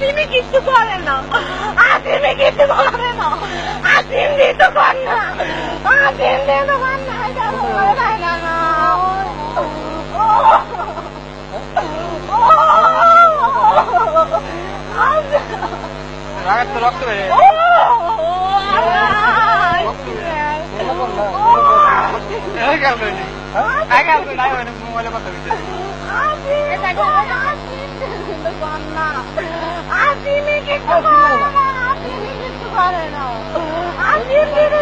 আসিমি কিছু করে না, আসিমি কিছু করে না, আসিম দিত কর না, আসিম দিত কর না, রক্ত বেড়ে মোবাইলে কথা বলছে আসিমি কিছু করে না, আসিম দিত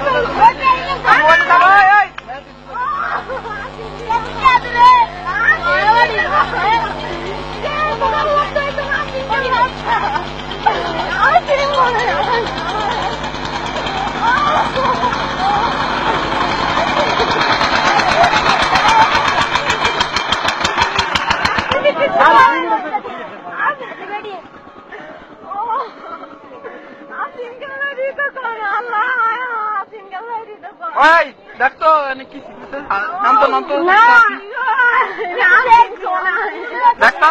দেখতো কি নামতো নামতো দেখতো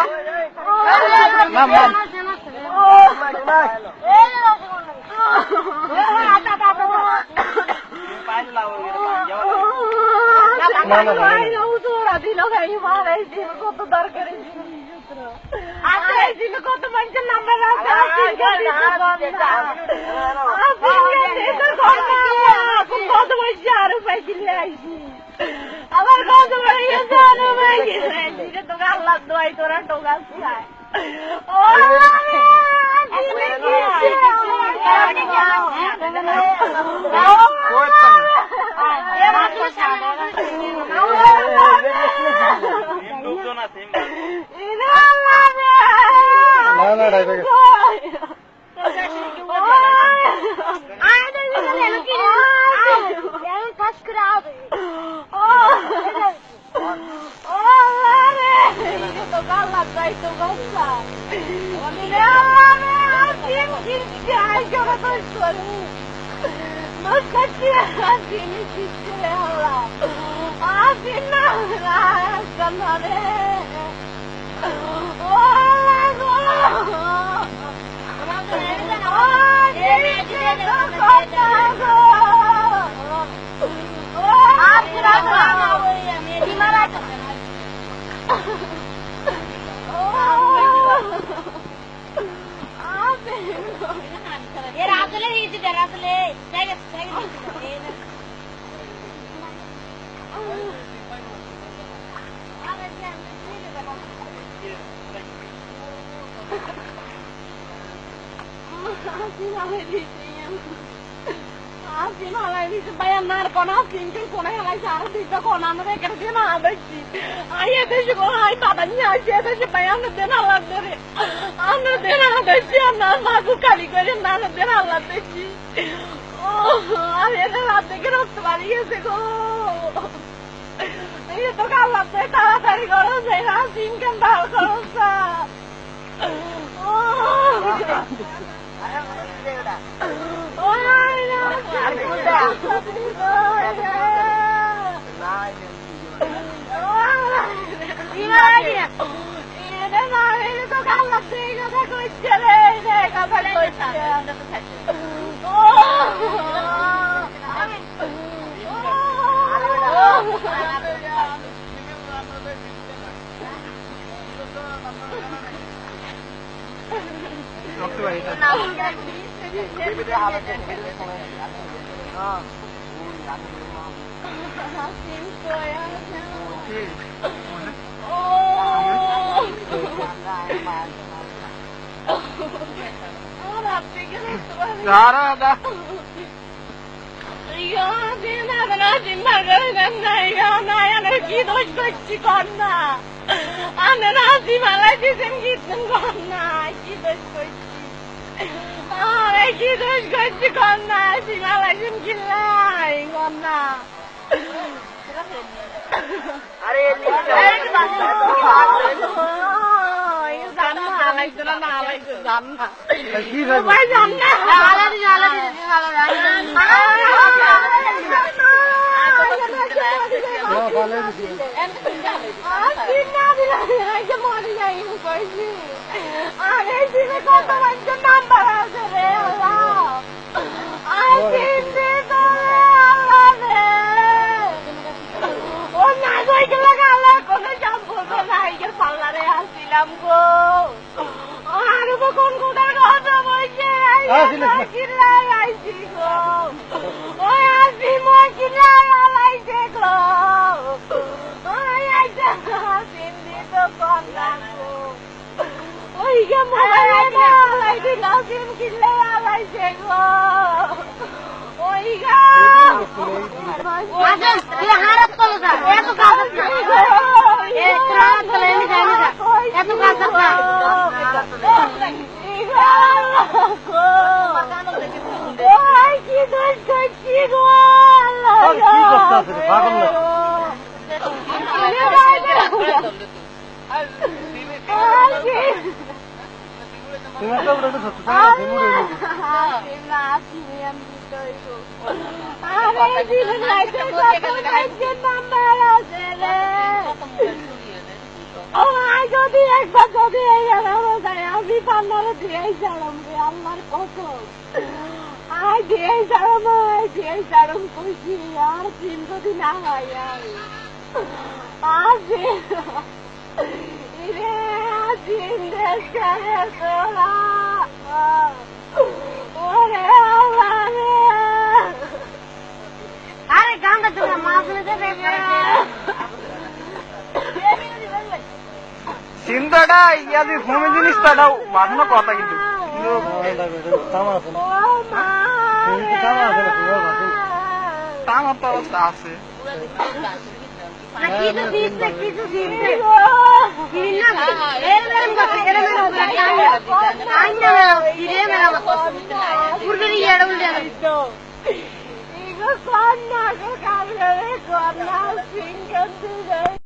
নাম নাম কত দরকারি কত মানুষের নাম্বার কত বলছি আরো পাইছিলে আইসি আবার কত গেছে আরো পাইছিলে তোকে আল্লাহ দোয়াই তোরা টোকাস খায় তাড়াতাড়ি করো সিম কেন ভালো করো কি দোষ করছি কন্যা আমি রাজি মালাই দিয়েছেন গিয়েছেন কন্যা কি দোষ করছি কি দোষ করছি কন্যা সীমালাই দিন কিনলাই কন্যা দিনে কত মানুষের নাম্বার আছে রে আল্লাহ আসিনি তো রে আল্লাহ রে ও না কইতে লাগা আল্লাহ কোনো সম্পর্ক নাই কে পাল্লারে আসিলাম গো আর কোন কোটার কথা বলছে চিল্লাই আইছি গো ওই আসি মই চিল্লাই আলাইছে গো ওই আইছে সিন্ধি তো কন্যা গো ওই কে মোবাইলে আলাইছে না সিম চিল্লাই আলাইছে গো ওই গা আজ তুই হারাত চলে যা এত কাজ এ ত্রাণ চলে নি জানি যা এত কাজ না ওই কি দোষ করছি গো আল্লাহ কি করতেছ রে পাগল না তুমি তো বড় সত্য আরে জীবন লাইতে নাম্বার আছে রে ও আই যদি একবার যদি এই আরামে যায় আমি পান্নারে দিয়ে যালাম রে আমার কসম আই দিয়ে যালাম কইছি আর দিন যদি না হয় আজি ইরে দিন দেশে তোরা ওরে আল্লাহ রে আরে গাঙ্গা তোরা মাছলে দে চিন্তাটা ইয়াদি ভূমি জিনিসটাও বাঁধানো কথা কিন্তু তামার তো অবস্থা আছে কন্যা